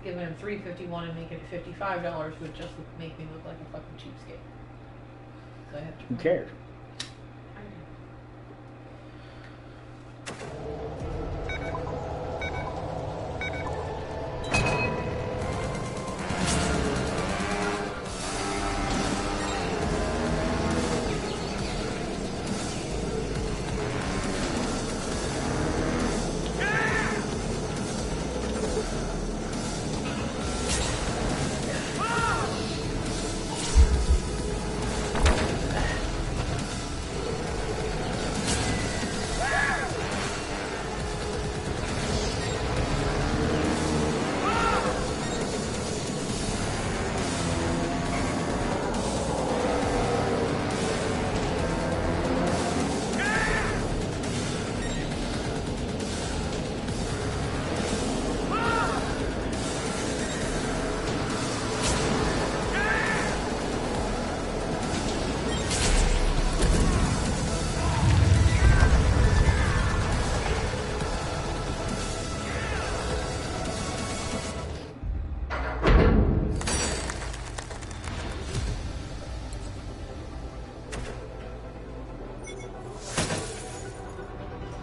giving him $3.51 and making it $55 would just make me look like a fucking cheapskate. So I have to. Who cares?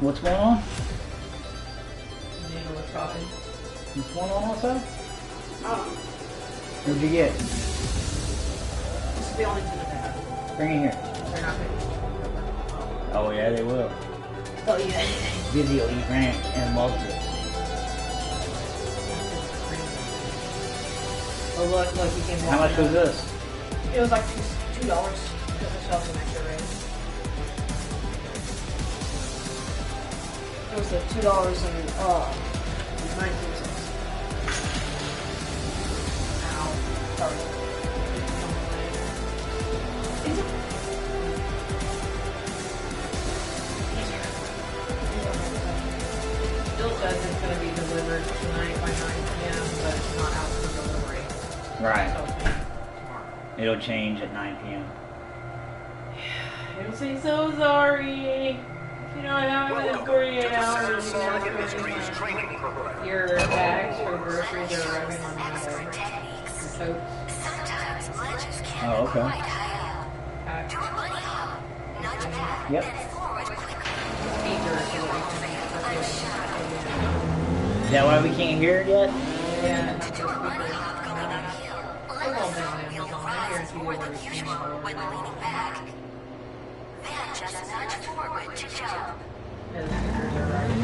What's going on? What's dropping. What's going on outside? Oh. What'd you get? This is the only thing that they have. Bring it here. They're not big. Oh yeah, they will. They'll eat anything. Dizzy will eat ranch and loves it. Oh look, you can walk. How much was this? It was like $2 because the shelves an extra rate. It was like $2.19. Ow. Sorry. Is it? Still says it's going to be delivered tonight by 9 p.m., but it's not out for delivery. Right. So, tomorrow. It'll change at 9 p.m. It'll say, so sorry. You know, I haven't been 48 hours. Your bags for groceries are arriving on Monday. So, Oh, okay. Yep. Is that why we can't hear it yet? Yeah. I won't down Amazon. I guarantee you where it's being Then just nudge forward to jump. and the stickers are arriving.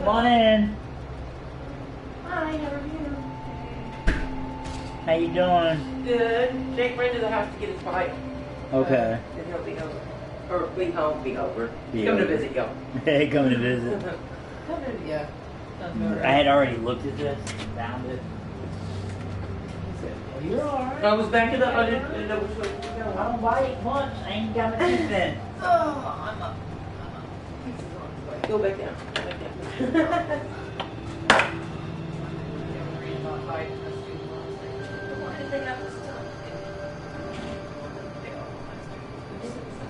Come on in. Hi, how are you? How you doing? Good. Jake ran to the house to get his bike. Okay. And he'll be over. Or be home, be over. Be Come to over. visit y'all. Hey, coming to visit. Yeah. Sounds about right. I had already looked at this, found it. You're alright. I was backing up. I didn't know which way to I go. don't bite much. I ain't got my teeth in. Oh, I'm up. Pizza's on its way. Go back down. Go back down.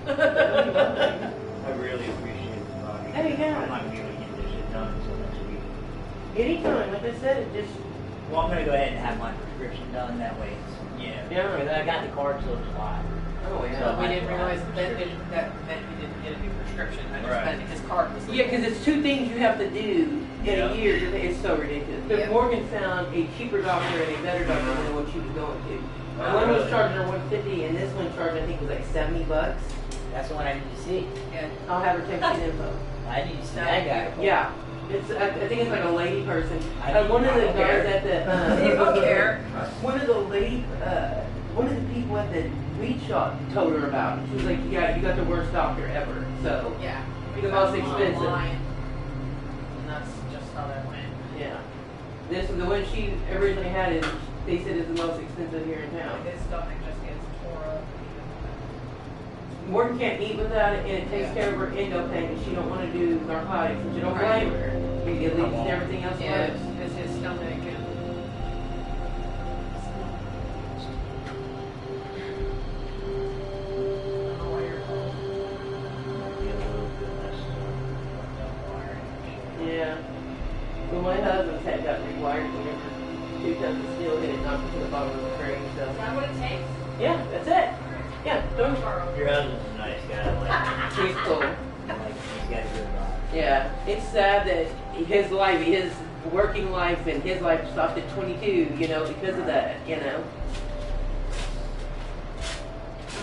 I really appreciate the body. Hey, yeah. I'm not really getting this shit done until next week. Anytime, like I said, it just. Well, I'm gonna go ahead and have my prescription done that way. Yeah. Yeah. Because I got the card till July. Oh, yeah. So We didn't realize that meant we didn't get a new prescription. I just Right. meant his card was. Yeah, because it's 2 things you have to do in Yeah. a year. It's so ridiculous. But Yeah. Morgan found a cheaper doctor and a better doctor than what she was going to. And one was charging her $150, and this one charged, I think, was like $70. That's the one I need to see. Yeah. I'll have her text you the info. I need to see that guy. Yeah, it's. I think it's like a lady person. I One of the don't guys care. at the. You don't care. One of the lady. One of the people at the weed shop told her about it. She was like, "Yeah, you got the worst doctor ever." So Yeah. The most expensive. Online. And that's just how that went. yeah, this the one she originally had is. They said is the most expensive here in town. His stomach just gets tore up. Morgan can't eat without it, and it takes care of her endo pain, and she don't want to do narcotics, and she don't blame her. It leaves everything else Yeah, worse. it's his stomach and. Yeah. Well, my husband's head got rewired whenever 2 tons of steel hit it, knocked it to the bottom of the crane, so. Is that what it takes? Yeah, that's it. Yeah, don't. Your husband's a nice guy. He's cool. Like he's got a good vibe. Yeah, it's sad that his life, his working life, and his life stopped at 22, you know, because of that, you know.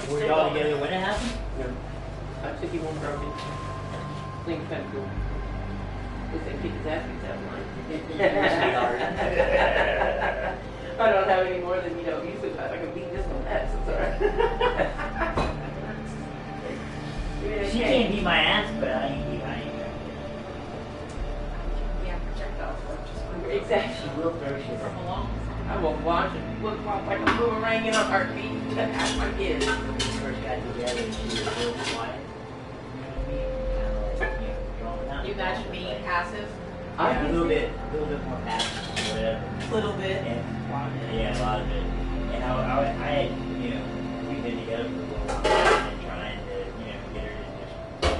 Were y'all together when it happened? I took him home broken. Clean kind of cool. Because they kicked his ass beats that one. I don't have any more than, usually I can beat this one ass. It's alright. She can't beat my ass, but I ain't beat. Yeah, projectile force. Exactly. She will throw shit. From along. I will watch it flip flop like a boomerang in a heartbeat. That's my kids. When we first got together, she was real quiet. You know what I mean? Kind of like, drawn out. You imagine me passive? Yeah, a little bit more passive, whatever. Little bit. Yeah, a lot of it. And I had, we've been together for a little while and trying to, get her to just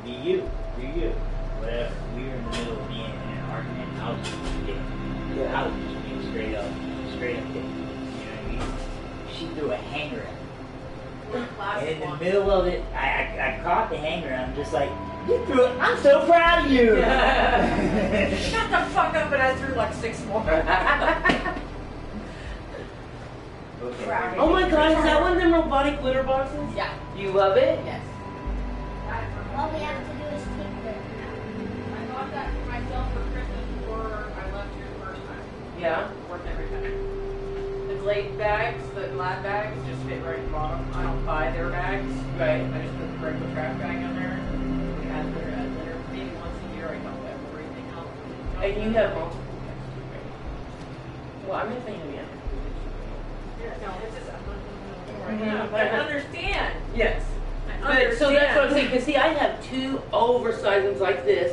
be you, whatever. We were in the middle of being in an argument. I was just kidding. Yeah. I was just being straight up kidding. You know what I mean? She threw a hanger at me. And in the middle of it, I caught the hanger and I'm just like, you threw it. I'm so proud of you. Shut the fuck up, and I threw like 6 more. Okay. Oh my god, is that one of them robotic glitter boxes? Yeah. You love it? Yes. All we have to do is keep it. I got that for myself for Christmas before I left here the first time. Yeah. Worked every time. The Glade bags, the glad bags, just fit right in the bottom. I don't buy their bags. Right. I just put the regular trash bag in there. We add litter. Maybe once a year I dump everything out. And you have multiple. Well, I'm just thinking, yeah. No, it's just, Mhm. I understand. Yes. I But, understand. so that's what I'm saying, because see, I have 2 oversized ones like this,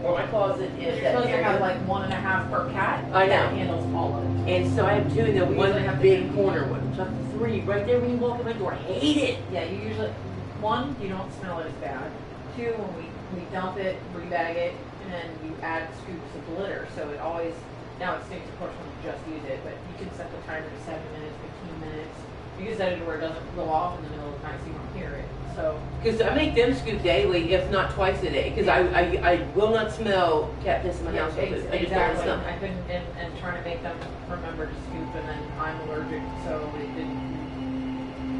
where my closet is. You're that supposed to area. have like 1.5 per cat. I know. That handles all of it. And so I have 2, and then We one usually have big to- corner one. So I have 3 right there when you walk in my door. I hate it. Yeah, you usually, 1, you don't smell it as bad. 2, when we dump it, rebag it, and then you add scoops of glitter. So it always, now it stinks of course when you just use it, but you can set the timer to 7 minutes, 15 minutes. You can set it to where it doesn't go off in the middle of the night so you don't hear it. So, Because I make them scoop daily, if not twice a day. Because I will not smell cat piss in my yeah, house. I just don't exactly. smell it. I've been and trying to make them remember to scoop, and then I'm allergic, so it didn't.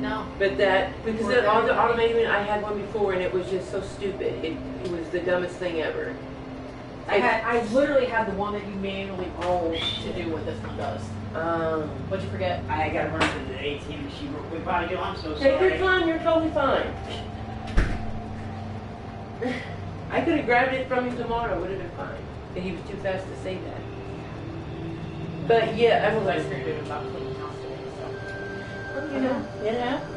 No. But because that automated, I had one before and it was just so stupid. It was the dumbest thing ever. I literally had the one that you manually roll to do what this one does. What'd you forget? I gotta run to the ATM machine real quick. Bobby, I'm so Take sorry. your time, you're totally fine. I could have grabbed it from him tomorrow, would have been fine. But he was too fast to say that. But yeah, I was I like, figured it was about cleaning house today, so. you know, it happens.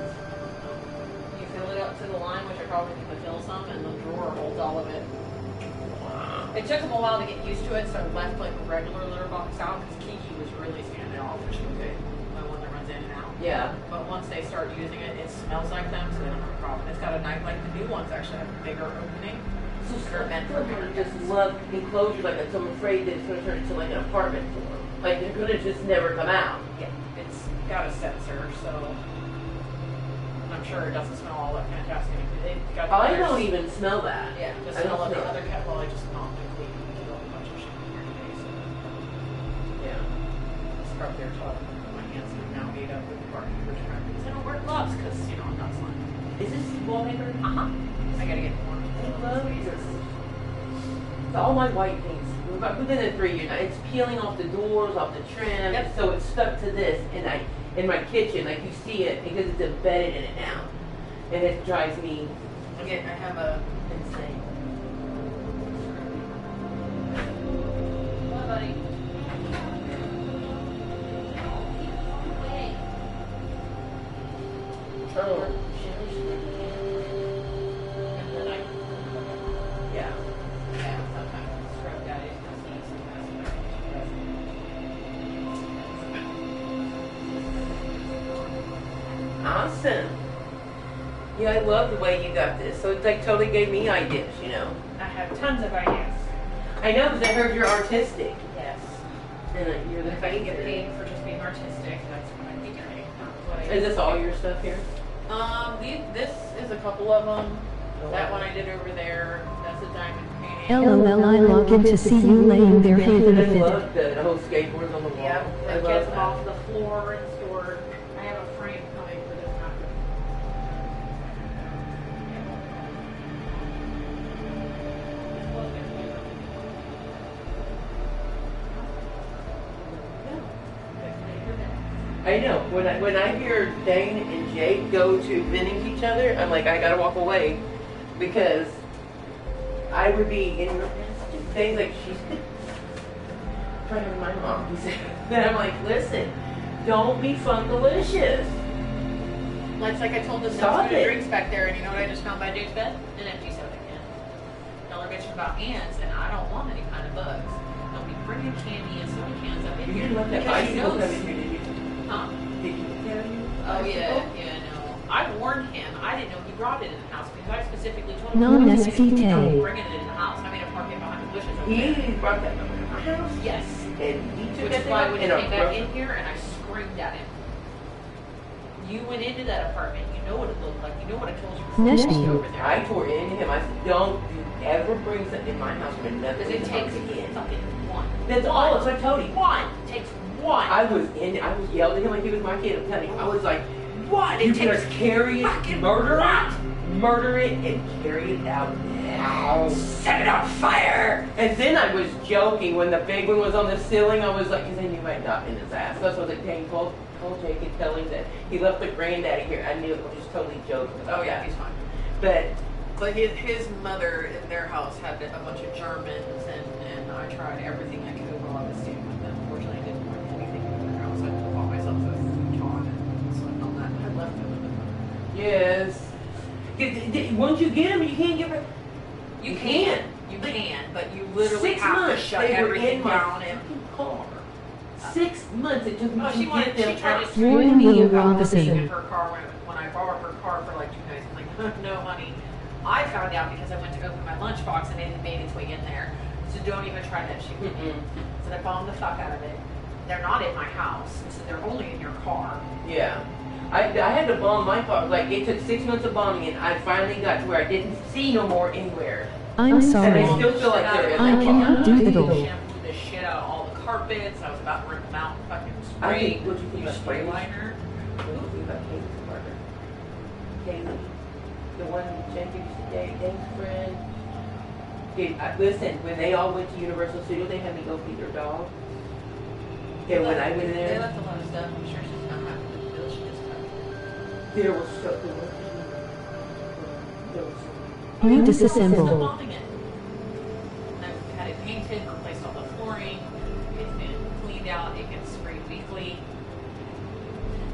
You fill it up to the line, which I probably need to fill some, and the drawer holds all of it. It took them a while to get used to it, so I left like a regular litter box out because Kiki was really standing off, which was good. The one that runs in and out. Yeah. But once they start using it, it smells like them, so they don't have a problem. It's got a nice, like the new ones actually have a bigger opening. So They're meant for I bigger just guests. love enclosures like that, so I'm afraid that it's going to turn into like an apartment for them. Like they're going to just never come out. Yeah, it's got a sensor, so I'm sure it doesn't smell all that fantastic. It got I don't even smell that. Yeah, the I don't smell of the smell other cat. Well, I just knocked and cleaned and did a whole bunch of shit in here today, so Yeah. scrub their tub. My hands are now made up with the barking which because I don't wear gloves because you know I'm not slimy. Is this wallpaper? I gotta get more. I love this. So all my white things, within the 3 years, it's peeling off the doors, off the trim, Yep. so it's stuck to this, and in my kitchen, like you see it, because it's embedded in it now. And it drives me Again, I have a. insane. What, buddy? Oh, And then I. yeah. Yeah, sometimes scrub daddy does Awesome. Yeah, I love the way you got this. So it's like totally gave me ideas, you know. I have tons of ideas. I know because I heard you're artistic. Yes. And you're the If I can get painter. paid for just being artistic, that's what I think I what I Is this all your stuff here? This is a couple of them. That one I did over there. That's a diamond painting. LOL, I log in to see you laying there, haven I a fit. love the whole skateboards on the wall. Yep, I that love gets them that. off the floor and stored. I have a frame coming for this after. I know. When I hear Dane and Jake go to venting each other, I'm like, I gotta walk away because I would be in things like she's trying to remind mom. He said that I'm like, listen, don't be funkalicious. It's like I told them Stop no food it. and drinks back there, and you know what I just found by Jake's bed? An empty soda can. Y'all are bitching about ants, and I don't want any kind of bugs. Don't be bringing candy and soda cans up in You here didn't let that because you bicycle know. come in here, did you? Huh? Did you tell you? Oh yeah, yeah, no. I warned him. I didn't know he brought it in the house because I specifically told him Non don't SPT. bring it in the house. I made him park it behind the bushes over there. He brought that up in my house, Yes. and he took Which that is thing why up when he and came back broke in it. here and I screamed at him. You went into that apartment. You know what it looked like. You know what I told you before you Nasty. walked over there. I tore into him. I said, don't you ever bring something in my house when nothing Because it takes again. fucking one. That's all. It's like Tony. One. It takes one. I was yelled at him like he was my kid. I'm telling you, I was like, What? you It takes better carry it, fucking murder what? it, murder it, and carry it out now. Set it on fire. And then I was joking when the big one was on the ceiling. I was like, because I knew I'd not in his ass. That's what I was like, dang, call Jake and tell him that he left the granddaddy here. I knew it was just totally joking. about Oh yeah, that. he's fine. But his mother in their house had a bunch of Germans, and I tried everything I could while I was staying with them. Unfortunately, I didn't want anything in their house. I bought myself a futon and slept on that. I left it with them. yes. Once you get him, you can't get rid. You can, but you literally 6 have to months shut they were everything in my down and. fucking car. 6 months it took me Oh, to she get them tried out. to Warning scream me you, about Robinson. living in her car when I borrowed her car for like 2 days. I'm like, no, honey. I found out because I went to open my lunchbox and it had made its way in there. So don't even try that shit with me. So they bombed the fuck out of it. They're not in my house, so they're only in your car. Yeah. I had to bomb my car. Like, it took 6 months of bombing, and I finally got to where I didn't see no more anywhere. I'm And sorry. I still feel like they're in I my cannot car. do the door. Shampooed the shit out of all the carpets. I was about to rip them out and fucking I spray. think, what you think about spray Kaylee? liner. What do you think about Kaylee's partner? Kaylee. The one Jake used to date, Dane's friend. Listen, when they all went to Universal Studios, they had me go feed their dog. And when I went in They there, left a lot of stuff. I'm sure she's not happy with the bill she just got. there was stuff there was. You Still disassemble. mopping it. And I've had it painted, replaced all the flooring. It's been cleaned out. It gets sprayed weekly.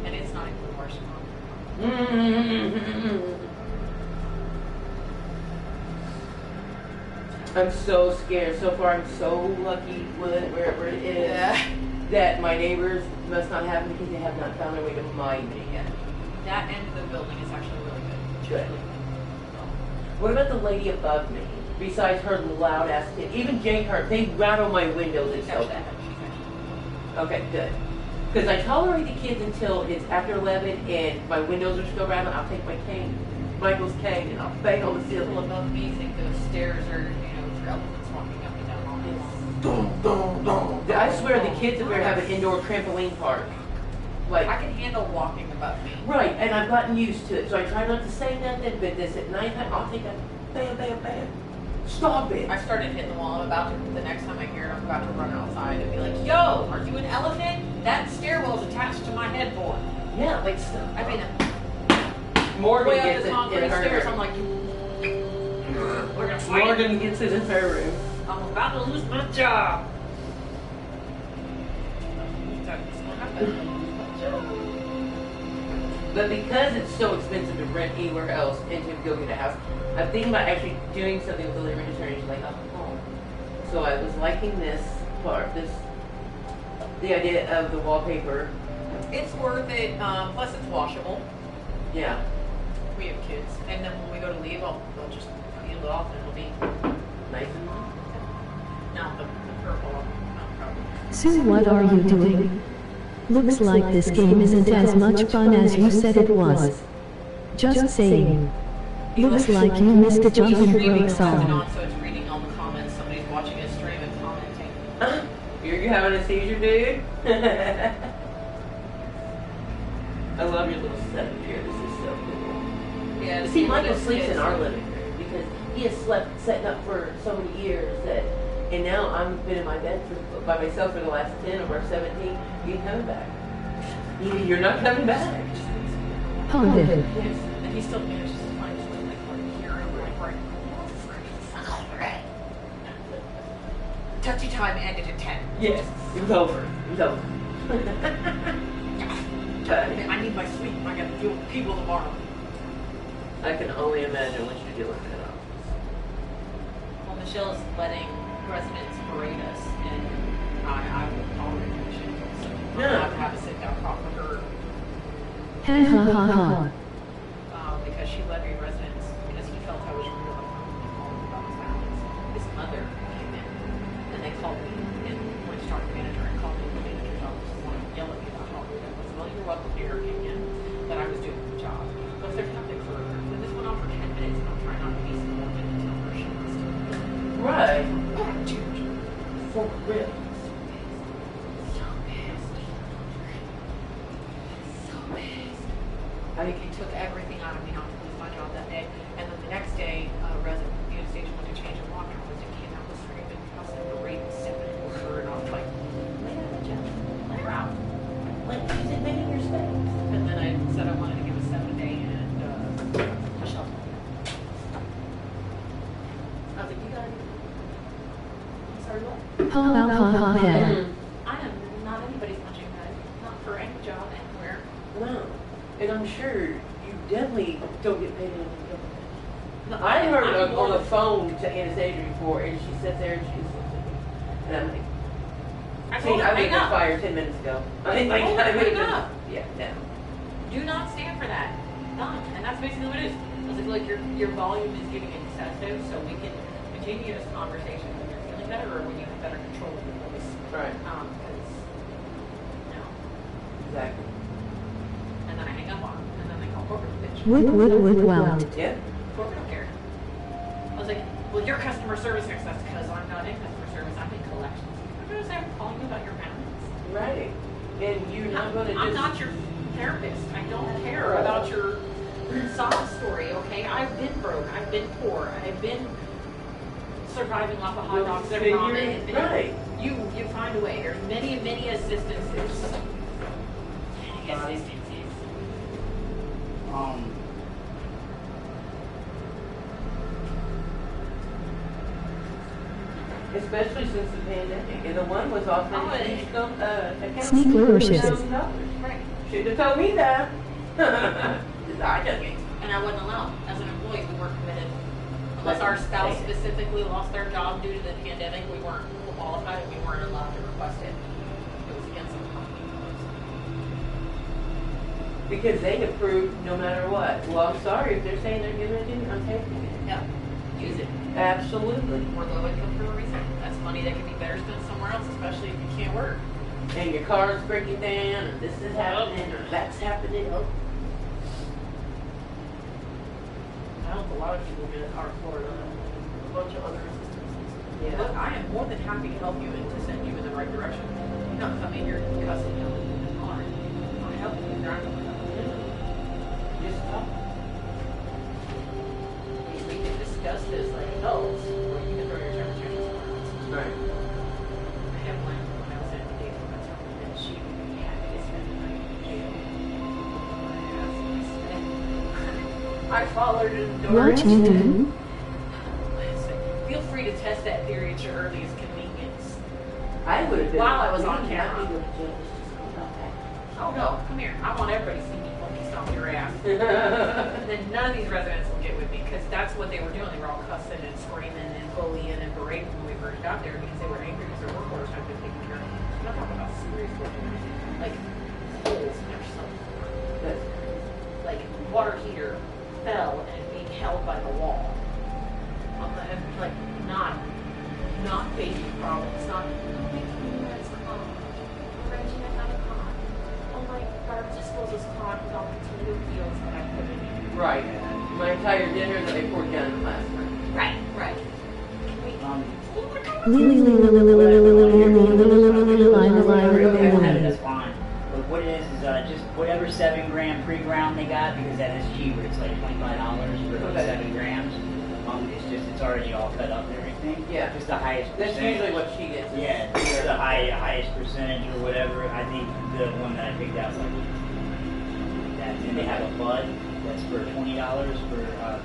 And it's not even the worst one. I'm so scared. So far, I'm so lucky with it, wherever it is, that my neighbors must not have me because they have not found a way to mine me yet. That end of the building is actually really good. Good. What about the lady above me? Besides her loud ass kid, even Jane Hart, they rattle my windows and She's so actually, bad. she's actually. Okay, good. Because I tolerate the kids until it's after 11 and my windows are still rattling. I'll take my cane, Michael's cane, and I'll bang on the People ceiling. above me think those stairs are, for elephants walking up and down all day long. Boom, boom, boom. I swear the kids up there have an indoor trampoline park. Like, I can handle walking above me. right, and I've gotten used to it, so I try not to say nothing, but this at nighttime, I'll take a bam, bam, bam. Stop it. I started hitting the wall. I'm about to, the next time I hear it, I'm about to run outside and be like, yo, are you an elephant? That stairwell is attached to my headboard. Yeah, like, I mean, Morgan way up gets the it concrete in her stairs, room. I'm like, we're gonna fight. Morgan gets it in her room. I'm about to lose my job. That's what happened. But because it's so expensive to rent anywhere else and to go get a house, I'm thinking about actually doing something with the living attorneys like up at home. So I was liking this part, the idea of the wallpaper. It's worth it. Plus, it's washable. Yeah. We have kids, and then when we go to leave, they'll just peel it off, and it'll be Nice and now the purple. Not probably. Sue, what are you doing? Looks like this game isn't as much fun as you said it was. Just saying. Looks like you missed a jump and broke song. On, so it's reading all the comments. Somebody's watching a stream and commenting. You're having a seizure, dude? I love your little setup here. This is so cool. Yeah. See, Michael sleeps in our living room because he has slept setting up for so many years that, and now I've been in my bed by myself for the last 10 or 17. You ain't coming back. You're not coming back. Honda. And he still manages to find his way like here and right. Touchy time ended at 10. Yes, it was over. It was over. I need my sleep. I gotta deal with people tomorrow. I can only imagine what you're dealing with. Well, Michelle is letting residents berate us, and I won't tolerate that shit. So I'm No. gonna have to have a sit-down talk with her Ha ha ha ha. because she let me residents because he felt I was real upfront and told him about his violence. His mother came in, and they called me and went to talk to the manager and called me in the manager's office and wanted to yell at me about how rude I was. Well, you're welcome to your opinion that I was doing the job. But if there's nothing further, when this went on for 10 minutes, and I'm trying not to be subordinate until her she wants to. Right. Dude. For real. It took everything out of me not to lose my job that day. And then the next day, a resident of the Union Station went to change a lock, and I came out with screaming, fussing, berating, stepping over her, and I was like, "Lay out, Jeff. Let her out." Like, she's invading your space. And then I said I wanted to give a 7-day, and Michelle. I was like, "You got it." I'm sorry, what? Ha ha ha ha ha. I am not anybody's punching bag. Not for any job anywhere. No. And I'm sure you definitely don't get paid enough to go. No, I heard I'm on the more- phone to Anastasia before, and she sits there and she just looks at me. And I'm like, I see, told her, I would hang have up. been fired 10 minutes ago. I told her, I would've hang been- up. Yeah, no. Do not stand for that. None. And that's basically what it is. I was like, your volume is getting excessive, so we can continue this conversation when you're feeling better or when you have better control of your voice. Right. Because, no. Exactly. And then I hang up on them, and then they call corporate a bitch. Woot. Yeah. Corporate don't care. I was like, well, your customer service next. That's because I'm not in customer service. I'm in collections. I'm going to say I'm calling you about your balance. Right. And you're not going to just... I'm not your therapist. I don't care about your sob story, okay? I've been broke. I've been poor. I've been surviving off of hot Well, dogs and figure- ramen. right. You find a way. There's many assistances. Many assistances. Especially since the pandemic, and the one was offering Oh, it- Sneakericious. Right. Should have told me that. I took it. And I wouldn't allow. As an employee, we weren't committed. Unless our spouse specifically lost their job due to the pandemic, we weren't qualified and we weren't allowed to request it. It was against the company policy. Because they approved no matter what. Well, I'm sorry if they're saying they're giving it to me, I'm taking it. Yep. Use it. Absolutely. We're low income for a reason. That's money that can be better spent somewhere else, especially if you can't work. And your car's breaking down, and this is happening, or that's happening. Oh, I hope a lot of people get our Florida and a bunch of other assistances. Yeah. But I am more than happy to help you and to send you in the right direction. Not come in here cussing you on. I help you drive the just talk. We can discuss this like adults, or you can throw your temperature somewhere else. Right. I have one when I was at the date for my time, and she would be happy to spend the night in jail. I followed her to the door. What you do? Feel free to test that theory at your earliest convenience. I would have been. While I was on we didn't have camera. to go to jail, let's just go about that. Oh no, come here. I want everybody to see me fucking stomp your ass. And then none of these residents will get with me because that's what they were doing. They were all cussing and screaming and bullying and berating when we first got there because they were angry because their work orders hadn't been taken care of. I'm not talking about serious work orders, like holes in their sub floor. Like water heater fell and it's being held by the wall. Like not basic problems, not my garbage disposal's clogged with all the potato peels that I put in it. Right. My entire dinner that I poured down in the last room. Right. That's fine. But what it is just whatever 7-gram pre-ground they got, because that is cheaper. It's like $25 for Okay. 7 grams. It's already all cut up and everything. Yeah. Just the highest That's percentage. usually what she gets. Yeah, just the highest percentage or whatever. I think the one that I picked out was like that. And they have a bud that's for $20 for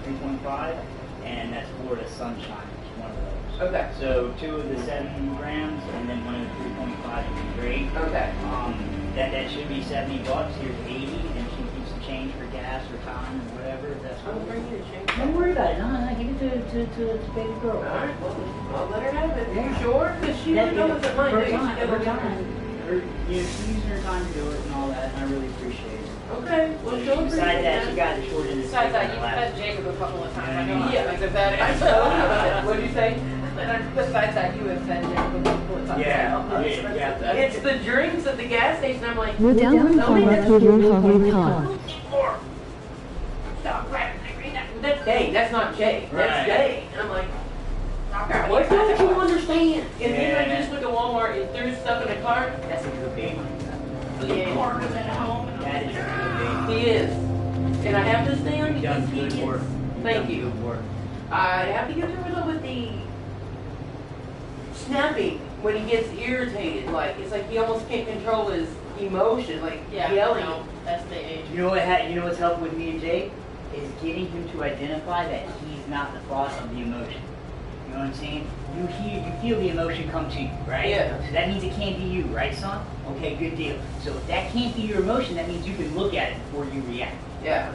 3.5, and that's Florida Sunshine. It's one of those. Okay. So 2 of the 7 grams, and then 1 of the 3.5 would be great. Okay. That should be $70. Here's 80, and she keeps some change for gas or time or whatever. If that's I'll what bring you the change. Don't worry about it. No, give it to baby girl. All right, well, I'll let her have it. Yeah. You sure? Because she That- really doesn't mind her doing it. time, She her doesn't time. mind. She's using her time to do it and all that, and I really appreciate it. Okay, well, she'll Besides appreciate that, she got the short end of the Besides stick that, on you the last fed Jacob a couple of times. I know Yeah. how things are bad. I told you about it. What'd you say? Besides that, you have fed Jacob a couple of times. Yeah. It's the drinks at the gas station. I'm like, Modellen Fahrrad für den Fahrrad. Stop grabbing my green apple. that's Dane, that's not Jay. That's Right. Dane. And I'm like, Stop grabbing what my don't you green apple. understand? And then I Yeah. just went to Walmart and threw stuff in the cart. That's a good baby. Yeah. Corn was at home. That is a good He is. And I have to stay on baby. You've done because he good gets, work. thank You've done you. Good work. I have to give the result with the snapping when he gets irritated. Like, it's like he almost can't control his emotion, like yelling. No, that's the age. You know what's helped with me and Jake is getting him to identify that he's not the cause of the emotion. You know what I'm saying? You feel the emotion come to you, right? Yeah. So that means it can't be you, right, son? Okay, good deal. So if that can't be your emotion, that means you can look at it before you react. Yeah.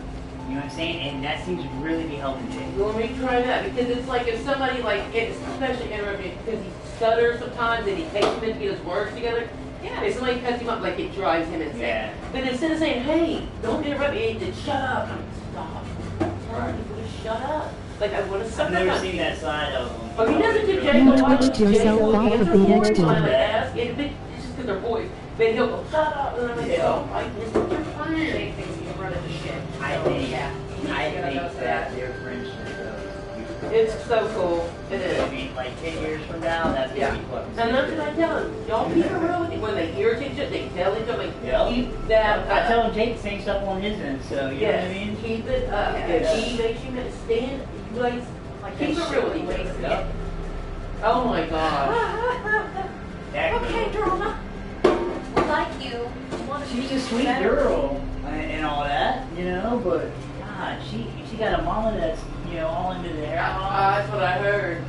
You know what I'm saying? And that seems to really be helping Jake. You want me to try that? Because it's like if somebody like gets especially interrupted because he stutters sometimes and he takes a minute to get his words together. Yeah. If somebody cuts him up, like it drives him insane. Yeah. But instead of saying, "Hey, don't interrupt me," then shut up. Stop. Tell people to shut up. Like I want to suck I've never up. seen that side of him. But he doesn't give Jake You a lot. twitched yourself off of the X I dude. ask, and it's just because their voice. But he'll go, "Shut up," and I'm like, Yeah. "Oh, I just you're fine." Jake thinks he can run into shit. I So, think, yeah. I He's gonna go think to that their friendship is beautiful. It's so cool. It I is. mean, like 10 years from now, that's Yeah. gonna be fucking And that's what I tell them. Y'all keep it real with you. When they irritate you, they tell each other, like, Yeah. keep that I tell him Jake the same stuff on his end, so you know what I Yes, mean? keep it up. Yeah. If he makes you stand, you guys, Like keep that it real with shit each when he other. wakes Yeah. up. Oh my gosh. That Okay, girl. drama. We like you. We want to She's be a sweet better. girl and all that, you know, but God, she got a mama that's, you know, all into the hair. That's what I heard.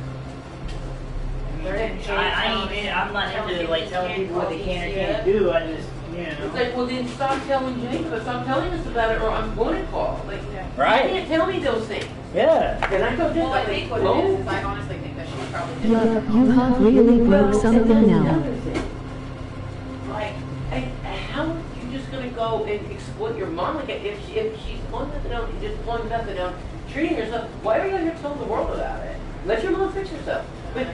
I'm not into like telling people what they can or can't do. I just, you It's know. like, well then stop telling Jacob, stop telling us about it or I'm going to call. Like, Right. you can't tell me those things. Yeah. And I go, Well, I think what it is I honestly think that she probably did. Yup, you have really broke something now. Like, how are you just gonna go and exploit your mom? Like, if she's on methadone, just on methadone, treating herself, why are you out here telling the world about it? Let your mom fix herself. But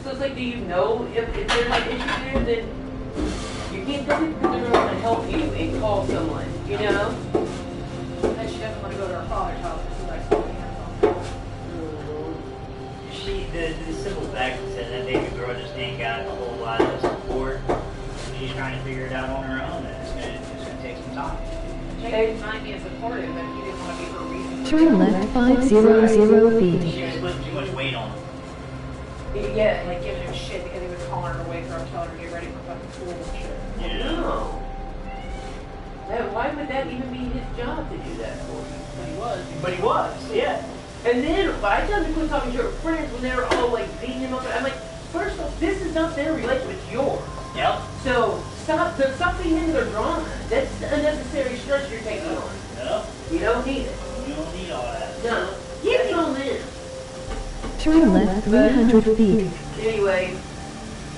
so it's like, do you know if there's an issue there, then you can't tell people because they're not gonna help you and call someone, you know? And she doesn't want to go to her father's house because she's like, holding hands The simple fact is that baby girl just ain't got a whole lot of support. She's trying to figure it out on her own, and it's gonna take some time. Jake might be supportive, but he didn't want to be her reason. Turn left 500 feet. She was putting too much weight on him. Yeah, Like giving him shit because he was calling her to wake her up, telling her to get ready for fucking school and shit. Yeah. no. Man, why would that even be his job to do that for you? But he was. But he was, yeah. And then I tell him to quit talking to her friends when they were all like beating him up. I'm like, first off, this is not their relationship, it's yours. Yep. So stop feeding into their drama. That's unnecessary stress you're taking on. Yep. You don't need it. You don't need all that. No. Get it on in. Turn left 300 feet. Anyway,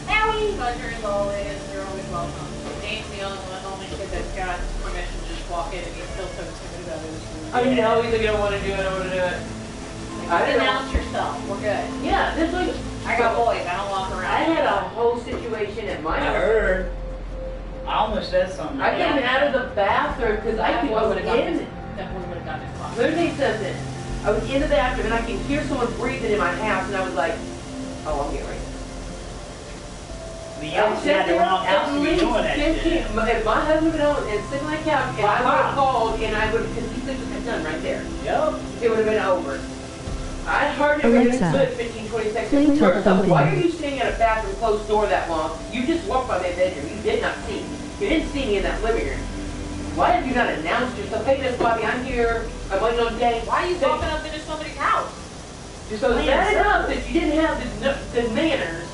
Howie! Pleasure as always. You're always welcome. Dane's the only kid that's got permission to just walk in and he's still so timid about it. I know he's like, I don't want to do it, I don't want to do it. I don't know. Announce yourself. We're good. Yeah, that's like, I got boys. I don't walk around. I had a whole situation at my I house. heard. I almost said something. I came out of the bathroom because I was in. That boy would have gotten his clock. Let me tell you something. I was in the bathroom and I can hear someone breathing in my house and I was like, oh, I'm getting ready. The young had the wrong house to be doing that shit. If my husband would have been and sitting on the couch and I would have called and I would have, because he sleeps with his son right there, Yep. it would have been over. I hardly Alexa, really stood 15, 20 seconds. play First off, Top why are Open. you sitting at a bathroom closed door that long? You just walked by my bedroom. You did not see me. You didn't see me in that living room. Why have you not announced yourself? Hey, Miss Bobby, I'm here. I'm waiting on Dave. Why are you walking up into somebody's house? Just so bad enough that you didn't have the manners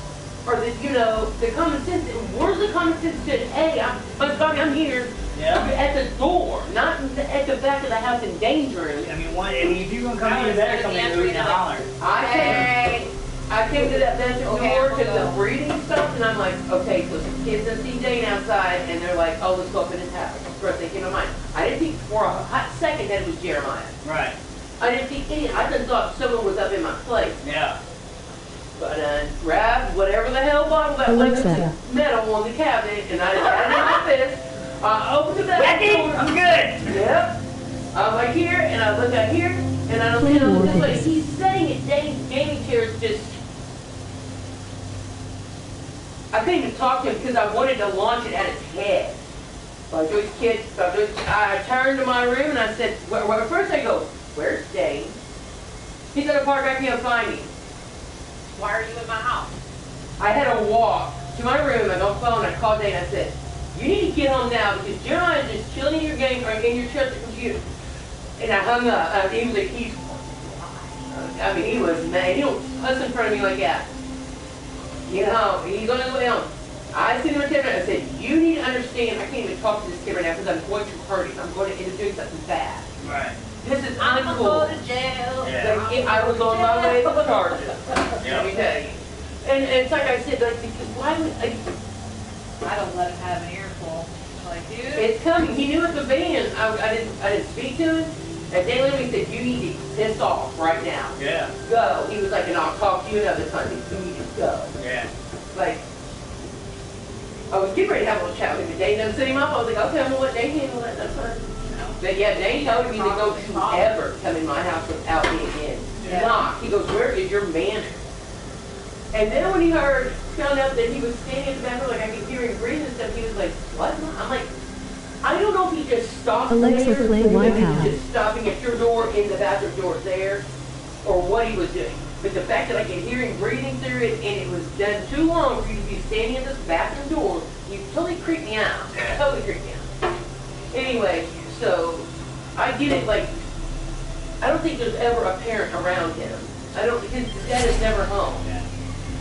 or the common sense. Where's the common sense that, hey, Miss Bobby, I'm here. Yeah. At the door, not at the back of the house endangering. I mean, if you're gonna come in, you better come in hooting and hollering. I came to that bedroom Okay, door I'm because gonna the breathing stopped, and I'm like, okay, so some kids have seen Dane outside, and they're like, oh, let's go up in his house. First thing came to mind. I didn't think for a hot second that it was Jeremiah. Right. I didn't think any. I just thought someone was up in my place. Yeah. But I grabbed whatever the hell bottle that was Alexa. metal on the cabinet, and I had it in my fist. I opened the back door. I'm good. Yep. I'm like here, and I look out here, and I don't Play see no War this way. Pigs. He's saying it. Dane's gaming chair is just. I couldn't even talk to him because I wanted to launch it at his head. Like those kids, I turned to my room and I said, first I go, where's Dane? He's at a park back here and find me. Why are you in my house? I had to walk to my room, I got on the phone, I called Dane, I said, you need to get home now because Jeremiah is just chilling in your game or in your chair at the computer. And I hung up. He was like, he was mad. He don't fuss in front of me like that. Get home. He's on his way home. I sent him a text and I said, you need to understand, I can't even talk to this kid right now because I'm going to hurt him. I'm going to end up doing something bad. Right. This is I'm gonna go uncool. to jail. Yeah. Like, I was on my way to the charges. Yeah. Let me tell you. And it's like I said, like, because why would, like, I don't let him have an earful. Like, dude. it's coming. He knew at the van. I didn't speak to him. And they literally said, you need to piss off right now. Yeah. Go. He was like, and I'll talk to you another time. You need to go. Yeah. Like, I was getting ready to have a little chat with him. Dane done set him up. I was like, okay, I'm going to let Dane handle that. That's fine. But yeah, Dane told me to go to ever come in my house without me again. Yeah. Knock. He goes, where is your manners? And then when he found out that he was standing at the bathroom, like I could hear him breathing and stuff, he was like, what? I'm like, I don't know if he just stopped Alexa, there, play or White if he was House. just stopping at your door in the bathroom door there, or what he was doing. But the fact that I could hear him breathing through it, and it was done too long for you to be standing in this bathroom door, you totally creeped me out. Totally creeped me out. Anyway, so I get it. Like, I don't think there's ever a parent around him. I don't, because his dad is never home. Yeah.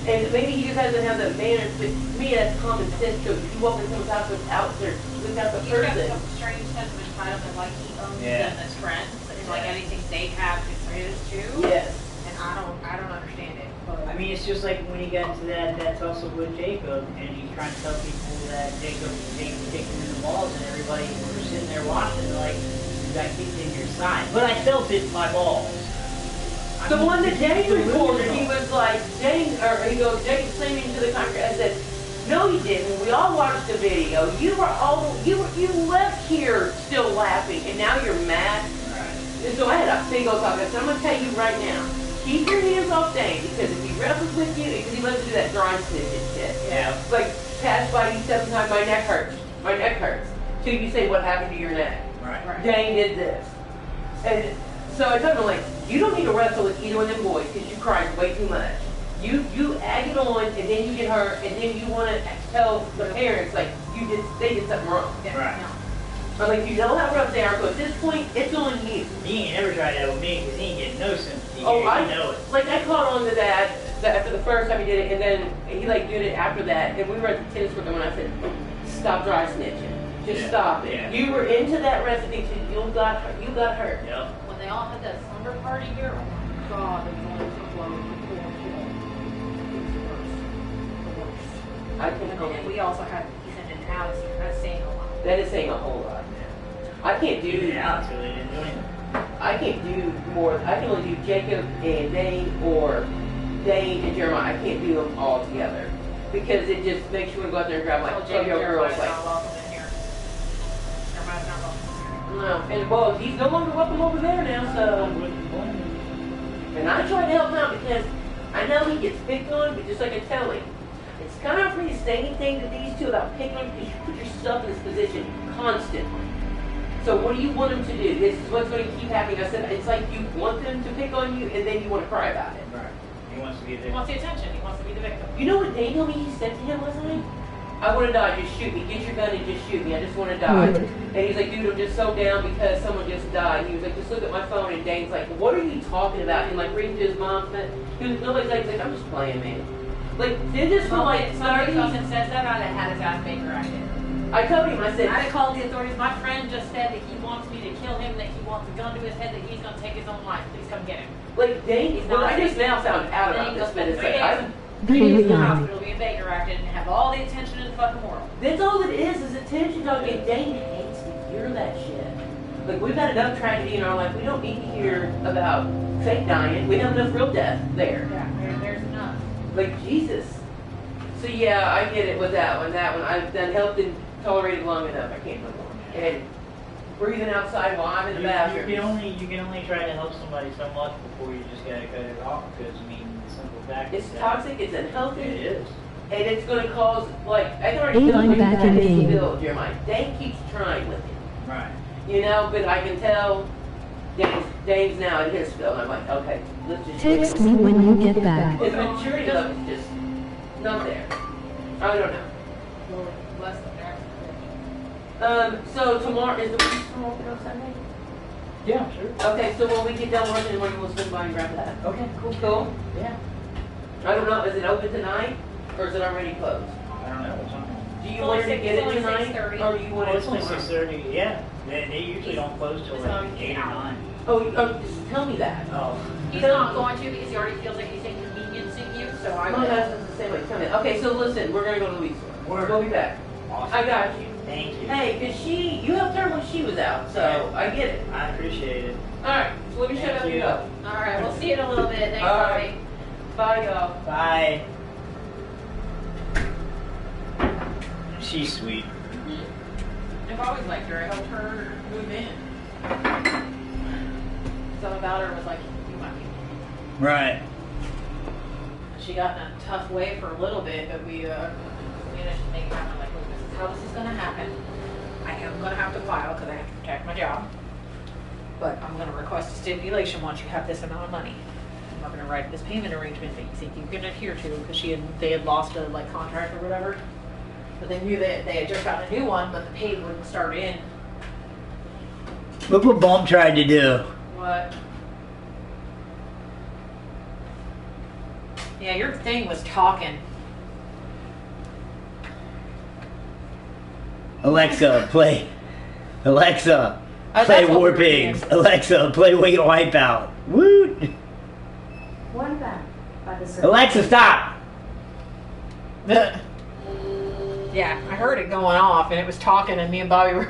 And maybe he just doesn't have the manners, but to me that's common sense. So if you walk into someone's house without the He's got person, some strange sense of entitlement, like he owns Yeah. them as friends, and like anything they have is his too. yes. And I don't understand it. But I mean, it's just like when he got into that tussle with Jacob, and he's trying to tell people that Jacob kicked him in the balls, and everybody was sitting there watching, like, you got kicked in your side. But I felt it in my balls. The one that Dane recorded, he was like, Dane slammed into the concrete. I said, no, you didn't. We all watched the video. You left here still laughing, and now you're mad. Right. And so I had a big old talk. I said, I'm going to tell you right now, keep your hands off Dane, because if he wrestles with you, because he loves to do that dry snitching shit. Yeah. Like, pass by you 7 times, my neck hurts. My neck hurts. Till you say, what happened to your neck? Right. Dane did this. And so I told him, like, you don't need to wrestle with either one of them boys because you cried way too much. You egg it on, and then you get hurt, and then you want to tell the parents, like, they did something wrong. yeah, Right. no. I'm like, you know how rough they are, so at this point, it's on you. He ain't never tried that with me, because he ain't getting no sympathy. Oh, You I know it. like I caught on to that after the first time he did it, and then he like did it after that, and we were at the tennis court, and when I said, stop dry snitching, just Yeah. stop it. Yeah. You were into that recipe till you got hurt. Yep. When they all had that slumber party here, oh my god, they were going so close. The worst. I can And then we also had Ethan and Alex here. That's saying a lot. That is saying a whole lot. I can't do. Yeah, Alex really didn't do anything. I can't do more. I can only do Jacob and Dane, or Dane and Jeremiah. I can't do them all together because it just makes you want to go out there and grab like Oh, Jacob, 12-year-old girls. Jeremiah's Like, not welcome in here. Jeremiah's not welcome in here. no. And well, he's no longer welcome over there now. So, and I try to help him out because I know he gets picked on, but just like I tell him, it's kind of hard for me to say anything to these two about picking on because you put yourself in this position constantly. So what do you want them to do? This is what's going to keep happening. I said, it's like you want them to pick on you, and then you want to cry about it. Right. He wants to be He there. wants the attention. He wants to be the victim. You know what Dane told me he said to him last night? I want to die, just shoot me. Get your gun and just shoot me. I just want to die. What? And he's like, dude, I'm just so down because someone just died. He was like, just look at my phone. And Dane's like, what are you talking about? And like reading to his mom. He was, nobody's like, he's like, I'm just playing, man. Like, did this for like Somebody 30 comes and says that, I'd have had his ass Baker acted. I told him, I said, I'd have called the authorities. My friend just said that he wants me to kill him, that he wants a gun to his head, that he's going to take his own life. Please come get him. like, Dane, He's well, not I just safe. now found out about Dane this, goes but for it's 3 like, days. I, 3 days in the Really? hospital being Baker acted and have all the attention in the fucking world. that's all it is attention dog, and Dane hates to hear that shit. Like, we've had enough tragedy in our life. We don't need to hear about fake dying. We have enough real death there. Yeah, there's enough. Like, Jesus. So, yeah, I get it with that one. That one, I've done helped and tolerated long enough. I can't no more. And breathing outside while I'm in the bathroom. You can only try to help somebody so much before you just gotta cut it off. Because I mean, the simple fact It's is that toxic, it's unhealthy, It is. and it's going to cause, like, I can already Abe, feel I'm when back you in had game. Bill, Jeremiah. Dane keeps trying with it. Right. You know, but I can tell Dane's now at his field. I'm like, okay, let's just Text me when you get back. his maturity level is just not there. I don't know. Less than there. So tomorrow, is the police tomorrow open on Sunday? Yeah, sure. Okay, so when we get done working, when we'll swing by and grab that. Okay. Cool. Yeah. I don't know, is it open tonight, or is it already closed? I don't know. What's on there? Do you It's want only her to get it six- it's only tonight, 6:30. or do you want Oh, it it's only tomorrow? 6:30. Yeah. They usually don't close till It's like on 8 or 9. Just tell me that. Oh. He's not going to because he already feels like he's inconveniencing you, so I My would. husband's the same way, tell me that. Okay, so listen, we're gonna go to Louise. Word. We'll be back. Awesome. I got you. Thank you. Hey, cause you helped her when she was out, so I get it. I appreciate it. Alright, so let me shut Thank up and you. go. Alright, we'll see you in a little bit. Thanks, All Bobby. right. Bye, y'all. Bye. She's sweet. I've always liked her. I helped her move in. Something about her was like, you might be. Right. She got in a tough way for a little bit, but we managed to make it happen. Like, look, this is how this is going to happen. I am going to have to file because I have to protect my job. But I'm going to request a stipulation once you have this amount of money. I'm not going to write this payment arrangement that you think you can adhere to, because they had lost a like contract or whatever. But they knew that they had just gotten a new one, but the pay wouldn't start in. Look what Bump tried to do. What? Yeah, your thing was talking. Alexa, play. Alexa, Oh, play that's what War we were Pigs. doing. Alexa, play Wipeout. Woot! One back by the Alexa, stop! Yeah, I heard it going off, and it was talking, and me and Bobby were